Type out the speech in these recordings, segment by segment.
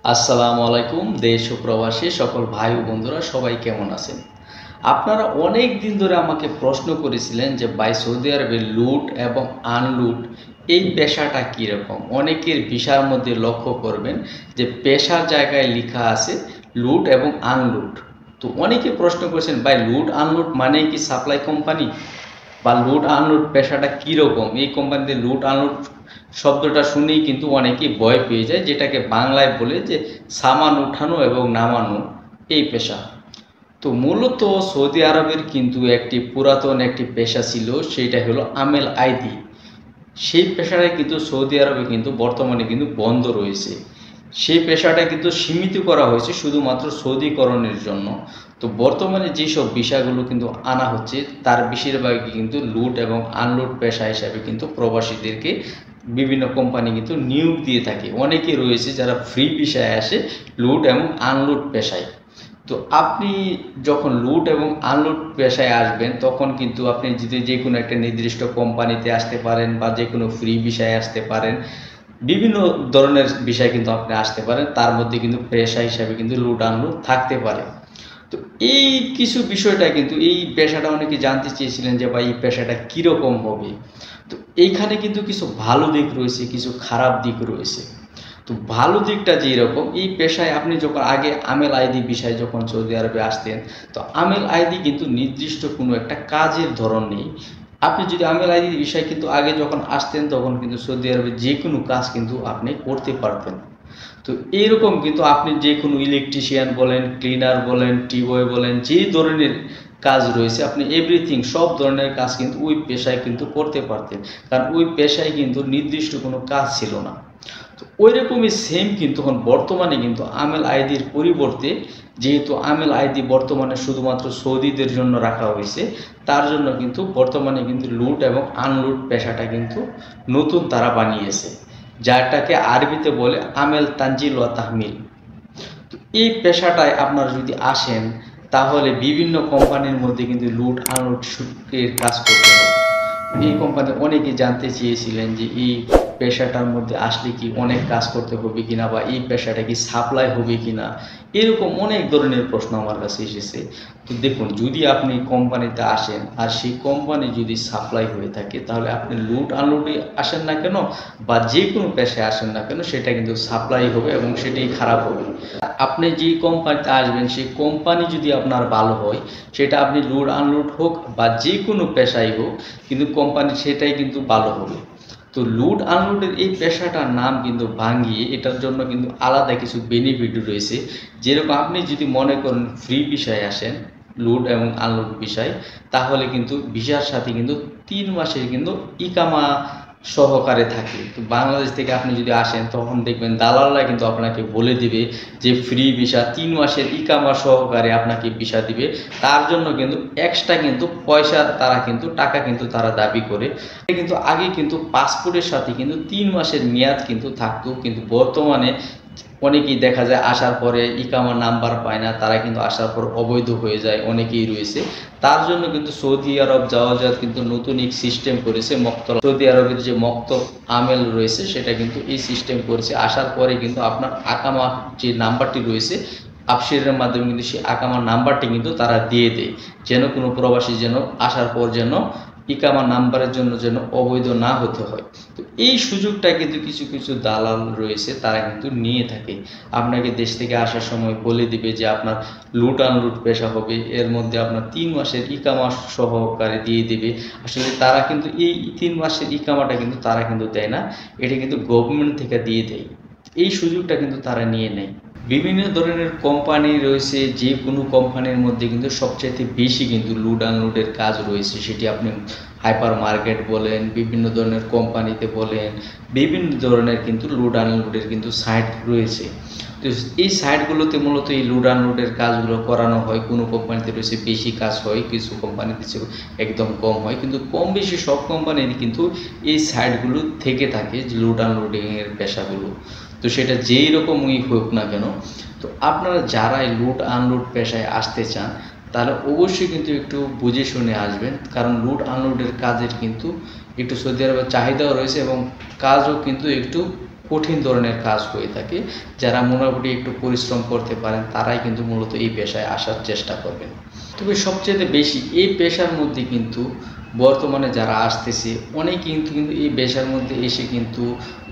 আসসালামু আলাইকুম। দেশ ও প্রবাসী সকল ভাই ও বন্ধুরা সবাই কেমন আছেন? আপনারা অনেক দিন ধরে আমাকে প্রশ্ন করেছিলেন যে ভাই সৌদি আরবে লুট এবং আনলুট এই পেশাটা কীরকম? অনেকের ভিসার মধ্যে লক্ষ্য করবেন যে পেশার জায়গায় লেখা আছে লুট এবং আনলুট। তো অনেকে প্রশ্ন করেছেন ভাই লুট আনলুট মানে কি সাপ্লাই কোম্পানি? বা লুট আনলুট পেশাটা কীরকম? এই কোম্পানিতে লুট আনলুট শব্দটা শুনেই কিন্তু অনেকেই ভয় পেয়ে যায়, যেটাকে বাংলায় বলে যে সামান উঠানো এবং নামানো এই পেশা। তো মূলত সৌদি আরবের কিন্তু একটি পুরাতন একটি পেশা ছিল, সেইটা হলো আমেল আইদি। সেই পেশাটা কিন্তু সৌদি আরবে কিন্তু বর্তমানে কিন্তু বন্ধ রয়েছে। সেই পেশাটা কিন্তু সীমিত করা হয়েছে শুধুমাত্র সৌদিকরণের জন্য। তো বর্তমানে যেসব বিষয়গুলো কিন্তু আনা হচ্ছে তার বেশিরভাগই কিন্তু লুট এবং আনলুট পেশা হিসাবে কিন্তু প্রবাসীদেরকে বিভিন্ন কোম্পানি কিন্তু নিয়োগ দিয়ে থাকে। অনেকে রয়েছে যারা ফ্রি পেশায় আসে লুট এবং আনলুট পেশায়। তো আপনি যখন লুট এবং আনলুট পেশায় আসবেন তখন কিন্তু আপনি যদি যে কোনো একটা নির্দিষ্ট কোম্পানিতে আসতে পারেন বা যে কোনো ফ্রি বিষয়ে আসতে পারেন, বিভিন্ন ধরনের বিষয় কিন্তু আপনি আসতে পারেন। তার মধ্যে কিন্তু পেশা হিসাবে কিন্তু লুট আনলুট থাকতে পারে। তো এই কিছু বিষয়টা কিন্তু এই পেশাটা অনেকে জানতে চেয়েছিলেন যে ভাই এই পেশাটা কীরকম হবে। তো এইখানে কিন্তু কিছু ভালো দিক রয়েছে, কিছু খারাপ দিক রয়েছে। তো ভালো দিকটা যেরকম, এই পেশায় আপনি যখন আগে আমেল আইডি বিষয়ে যখন সৌদি আরবে আসতেন, তো আমেল আইডি কিন্তু নির্দিষ্ট কোনো একটা কাজের ধরন নেই। আপনি যদি আমেল আইডি বিষয়ে কিন্তু আগে যখন আসতেন তখন কিন্তু সৌদি আরবে যে কোনো কাজ কিন্তু আপনি করতে পারতেন। তো এইরকম কিন্তু আপনি যে কোনো ইলেকট্রিশিয়ান বলেন, ক্লিনার বলেন, টিবয় বলেন, যে ধরনের কাজ রয়েছে আপনি এভরিথিং সব ধরনের কাজ কিন্তু ওই পেশায় কিন্তু করতে পারতেন, কারণ ওই পেশায় কিন্তু নির্দিষ্ট কোনো কাজ ছিল না। তো ওই রকমই সেম কিন্তু এখন বর্তমানে কিন্তু আমেল আইডির পরিবর্তে, যেহেতু আমেল আইডি বর্তমানে শুধুমাত্র সৌদিদের জন্য রাখা হয়েছে, তার জন্য কিন্তু বর্তমানে কিন্তু লুট এবং আনলুট পেশাটা কিন্তু নতুন তারা বানিয়েছে, যাটাকে আরবিতে বলে আমেল তানজিল ওয়া তাহমিল। তো এই পেশাটায় আপনারা যদি আসেন তাহলে বিভিন্ন কোম্পানির মধ্যে কিন্তু লুট আনলুট এর কাজ করতে হবে। এই কোম্পানি অনেকে জানতে চেয়েছিলেন যে এই পেশাটার মধ্যে আসলে কি অনেক কাজ করতে হবে কিনা, বা এই পেশাটা কি সাপ্লাই হবে কিনা, এরকম অনেক ধরনের প্রশ্ন আমার কাছে এসেছে। তো দেখুন, যদি আপনি কোম্পানিতে আসেন আর সেই কোম্পানি যদি সাপ্লাই হয়ে থাকে তাহলে আপনি লুট আনলুটে আসেন না কেন বা যে কোনো পেশায় আসেন না কেন, সেটা কিন্তু সাপ্লাই হবে এবং সেটাই খারাপ হবে। আপনি যে কোম্পানিতে আসবেন সেই কোম্পানি যদি আপনার ভালো হয়, সেটা আপনি লুট আনলুট হোক বা যে কোনো পেশাই হোক, কিন্তু কোম্পানি সেটাই কিন্তু ভালো হবে। তো লুট আনলুটের এই পেশাটার নাম কিন্তু ভাঙিয়ে এটার জন্য কিন্তু আলাদা কিছু বেনিফিট রয়েছে। যেরকম আপনি যদি মনে করেন ফ্রি ভিসায় আসেন লুট এবং আনলুট বিষয়, তাহলে কিন্তু ভিসার সাথে কিন্তু 3 মাসের কিন্তু ইকামা সহকারে থাকে। তো বাংলাদেশ থেকে আপনি যদি আসেন তখন দেখবেন দালালরা কিন্তু আপনাকে বলে দিবে যে ফ্রি ভিসা 3 মাসের ইকামা সহকারে আপনাকে ভিসা দিবে। তার জন্য কিন্তু এক্সট্রা কিন্তু পয়সা তারা কিন্তু টাকা কিন্তু তারা দাবি করে। কিন্তু আগে কিন্তু পাসপোর্টের সাথে কিন্তু 3 মাসের মেয়াদ কিন্তু থাকতো, কিন্তু বর্তমানে অনেকেই দেখা যায় আসার পরে ইকামা নাম্বার পায় না, তারা কিন্তু আসার পর অবৈধ হয়ে যায়, অনেকেই রয়েছে। তার জন্য কিন্তু সৌদি আরব যাওয়া কিন্তু নতুন এক সিস্টেম করেছে মক্তব। সৌদি আরবের যে মক্তব আমেল রয়েছে সেটা কিন্তু এই সিস্টেম করেছে। আসার পরে কিন্তু আপনার আকামা যে নাম্বারটি রয়েছে আপসিরের মাধ্যমে কিন্তু সেই আকামার নাম্বারটি কিন্তু তারা দিয়ে দেয়, যেন কোনো প্রবাসী যেন আসার পর যেন ইকামা নাম্বারের জন্য যেন অবৈধ না হতে হয়। তো এই সুযোগটা কিন্তু কিছু কিছু দালাল রয়েছে তারা কিন্তু নিয়ে থাকে। আপনাকে দেশ থেকে আসার সময় বলে দিবে যে আপনার লুট আনলুট পেশা হবে, এর মধ্যে আপনার 3 মাসের ইকামা সহকারে দিয়ে দিবে। আসলে তারা কিন্তু এই 3 মাসের ইকামাটা কিন্তু তারা কিন্তু দেয় না, এটা কিন্তু গভর্নমেন্ট থেকে দিয়ে দেয়। এই সুযোগটা কিন্তু তারা নিয়ে নেয়। বিভিন্ন ধরনের কোম্পানি রয়েছে, যে কোনো কোম্পানির মধ্যে কিন্তু সবচাইতে বেশি কিন্তু লুট আনলুটের কাজ রয়েছে। সেটি আপনি হাইপার মার্কেট বলেন, বিভিন্ন ধরনের কোম্পানিতে বলেন, বিভিন্ন ধরনের কিন্তু লুট আনলুটের কিন্তু সাইট রয়েছে। তো এই সাইটগুলোতে মূলত এই লুট আনলুটের কাজগুলো করানো হয়। কোনো কোম্পানিতে রয়েছে বেশি কাজ হয়, কিছু কোম্পানিতে একদম কম হয়, কিন্তু কম বেশি সব কোম্পানির কিন্তু এই সাইটগুলো থেকে থাকে যে লুট আনলোডিংয়ের পেশাগুলো। তো সেটা যেই রকমই হোক না কেন, তো আপনারা যারা এই লুট আনলুট পেশায় আসতে চান তাহলে অবশ্যই কিন্তু একটু বুঝে শুনে আসবেন, কারণ লুট আনলুটের কাজের কিন্তু একটু সৌদি আরবের চাহিদাও রয়েছে এবং কাজও কিন্তু একটু কঠিন ধরনের কাজ হয়ে থাকে। যারা মোটামুটি একটু পরিশ্রম করতে পারেন তারাই কিন্তু মূলত এই পেশায় আসার চেষ্টা করবেন। তবে সবচেয়ে বেশি এই পেশার মধ্যে কিন্তু বর্তমানে যারা আসতেছে অনেক কিন্তু এই পেশার মধ্যে এসে কিন্তু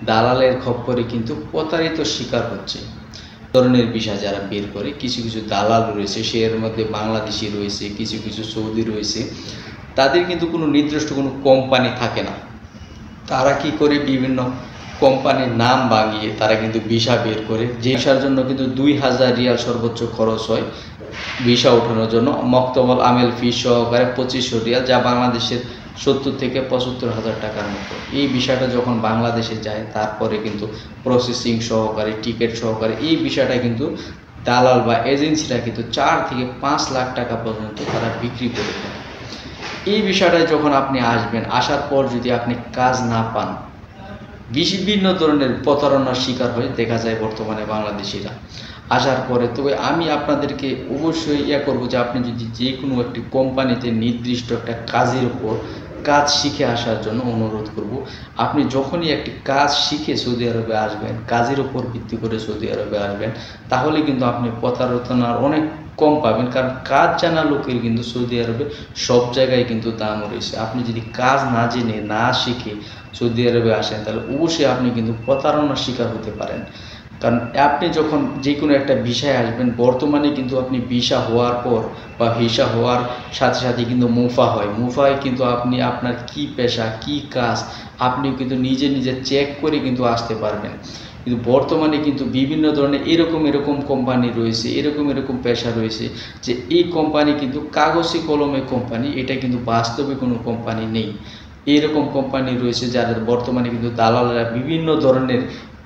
দালালের খপ্পরে কিন্তু প্রতারিত শিকার হচ্ছে। ধরনের ভিসা যারা বের করে কিছু কিছু দালাল রয়েছে, এর মধ্যে বাংলাদেশি রয়েছে, কিছু কিছু সৌদি রয়েছে। তাদের কিন্তু কোনো নির্দিষ্ট কোনো কোম্পানি থাকে না। তারা কি করে বিভিন্ন কোম্পানির নাম ভাঙিয়ে তারা কিন্তু ভিসা বের করে, যে ভিসার জন্য কিন্তু 2000 রিয়াল সর্বোচ্চ খরচ হয় ভিসা ওঠানোর জন্য, মক্তবল আমেল ফি সহকারে 2500 রিয়াল, যা বাংলাদেশের 70 থেকে 75,000 টাকার মতো। এই ভিসাটা যখন বাংলাদেশে যায় তারপরে কিন্তু প্রসেসিং সহকারে, টিকিট সহকারে এই ভিসাটা কিন্তু দালাল বা এজেন্সিরা কিন্তু 4 থেকে 5 লাখ টাকা পর্যন্ত তারা বিক্রি করে দেয়। এই বিষয়টায় যখন আপনি আসবেন, আসার পর যদি আপনি কাজ না পান, বিভিন্ন ধরনের প্রতারণার শিকার হয়ে দেখা যায় বর্তমানে বাংলাদেশিরা আসার পরে। তবে আমি আপনাদেরকে অবশ্যই করব যে আপনি যদি যে কোনো একটি কোম্পানিতে নির্দিষ্ট একটা কাজের উপর কাজ শিখে আসার জন্য অনুরোধ করব। আপনি যখনই একটি কাজ শিখে সৌদি আরবে আসবেন, কাজের উপর ভিত্তি করে সৌদি আরবে আসবেন, তাহলে কিন্তু আপনি প্রতারণার অনেক কম পাবেন। কারণ কাজ জানা লোকের কিন্তু সৌদি আরবে সব জায়গায় কিন্তু দাম রয়েছে। আপনি যদি কাজ না জেনে না শিখে সৌদি আরবে আসেন তাহলে অবশ্যই আপনি কিন্তু প্রতারণার শিকার হতে পারেন। কারণ আপনি যখন যে কোনো একটা ভিসায় আসবেন, বর্তমানে কিন্তু আপনি ভিসা হওয়ার পর বা ভিসা হওয়ার সাথে সাথে কিন্তু মুফা হয়। মুফায় কিন্তু আপনি আপনার কি পেশা কি কাজ আপনি কিন্তু নিজে নিজে চেক করে কিন্তু আসতে পারবেন। কিন্তু বর্তমানে কিন্তু বিভিন্ন ধরনের এরকম কোম্পানি রয়েছে, এরকম পেশা রয়েছে যে এই কোম্পানি কিন্তু কাগজে কলমে কোম্পানি, এটা কিন্তু বাস্তবে কোনো কোম্পানি নেই। এরকম কোম্পানি রয়েছে যাদের বর্তমানে কিন্তু দালালরা বিভিন্ন ধরনের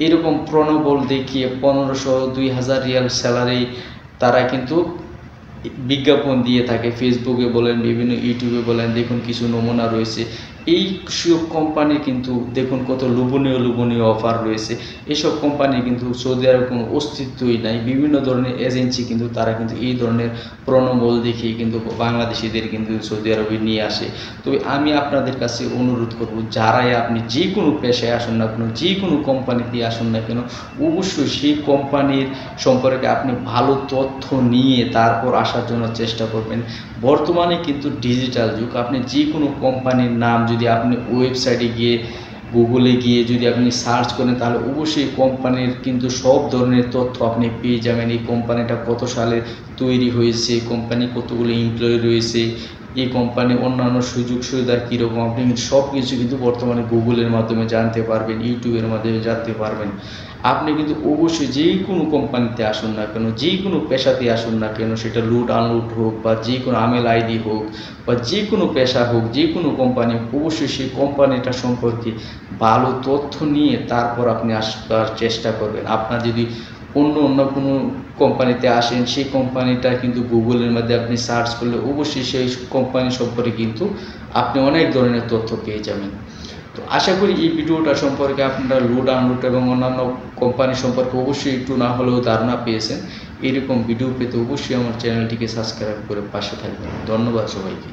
এরকম প্রণোবল দেখিয়ে 1500-2000 রিয়াল স্যালারি তারা কিন্তু বিজ্ঞাপন দিয়ে থাকে। ফেসবুকে বলেন, বিভিন্ন ইউটিউবে বলেন, দেখুন কিছু নমুনা রয়েছে। এই সব কোম্পানি কিন্তু দেখুন কত লোভনীয় অফার রয়েছে। এসব কোম্পানি কিন্তু সৌদি আরবে কোনো অস্তিত্বই নাই। বিভিন্ন ধরনের এজেন্সি কিন্তু তারা কিন্তু এই ধরনের প্রণোবল দেখিয়ে কিন্তু বাংলাদেশিদের কিন্তু সৌদি আরবে নিয়ে আসে। তবে আমি আপনাদের কাছে অনুরোধ করব, যারাই আপনি যে কোনো পেশায় আসুন না কেন, যে কোনো কোম্পানিতে আসুন না কেন, অবশ্যই সেই কোম্পানির সম্পর্কে আপনি ভালো তথ্য নিয়ে তারপর আসার জন্য চেষ্টা করবেন। বর্তমানে কিন্তু ডিজিটাল যুগ। আপনি যে কোনো কোম্পানির নাম যদি আপনি ওয়েবসাইটে গিয়ে গুগলে গিয়ে যদি আপনি সার্চ করেন তাহলে অবশ্যই কোম্পানির কিন্তু সব ধরনের তথ্য আপনি পেয়ে যাবেন। এই কোম্পানিটা কত সালে তৈরি হয়েছে, কোম্পানি কতগুলো এমপ্লয়ি রয়েছে, এই কোম্পানির অন্যান্য সুযোগ সুবিধা কীরকম, আপনি কিন্তু সব কিছু কিন্তু বর্তমানে গুগলের মাধ্যমে জানতে পারবেন, ইউটিউবের মাধ্যমে জানতে পারবেন। আপনি কিন্তু অবশ্যই যে কোনো কোম্পানিতে আসুন না কেন, যে কোনো পেশাতে আসুন না কেন, সেটা লুট আনলুট হোক বা যে কোনো আমেল আইডি হোক বা যে কোনো পেশা হোক, যে কোনো কোম্পানি, অবশ্যই সেই কোম্পানিটা সম্পর্কে ভালো তথ্য নিয়ে তারপর আপনি আসার চেষ্টা করবেন। আপনার যদি অন্য কোনো কোম্পানিতে আসেন, সেই কোম্পানিটা কিন্তু গুগলের মধ্যে আপনি সার্চ করলে অবশ্যই সেই কোম্পানি সম্পর্কে কিন্তু আপনি অনেক ধরনের তথ্য পেয়ে যাবেন। তো আশা করি এই ভিডিওটা সম্পর্কে আপনারা লুট আনলুট এবং অন্যান্য কোম্পানি সম্পর্কে অবশ্যই একটু না হলেও ধারণা পেয়েছেন। এরকম ভিডিও পেতে অবশ্যই আমার চ্যানেলটিকে সাবস্ক্রাইব করে পাশে থাকবেন। ধন্যবাদ সবাইকে।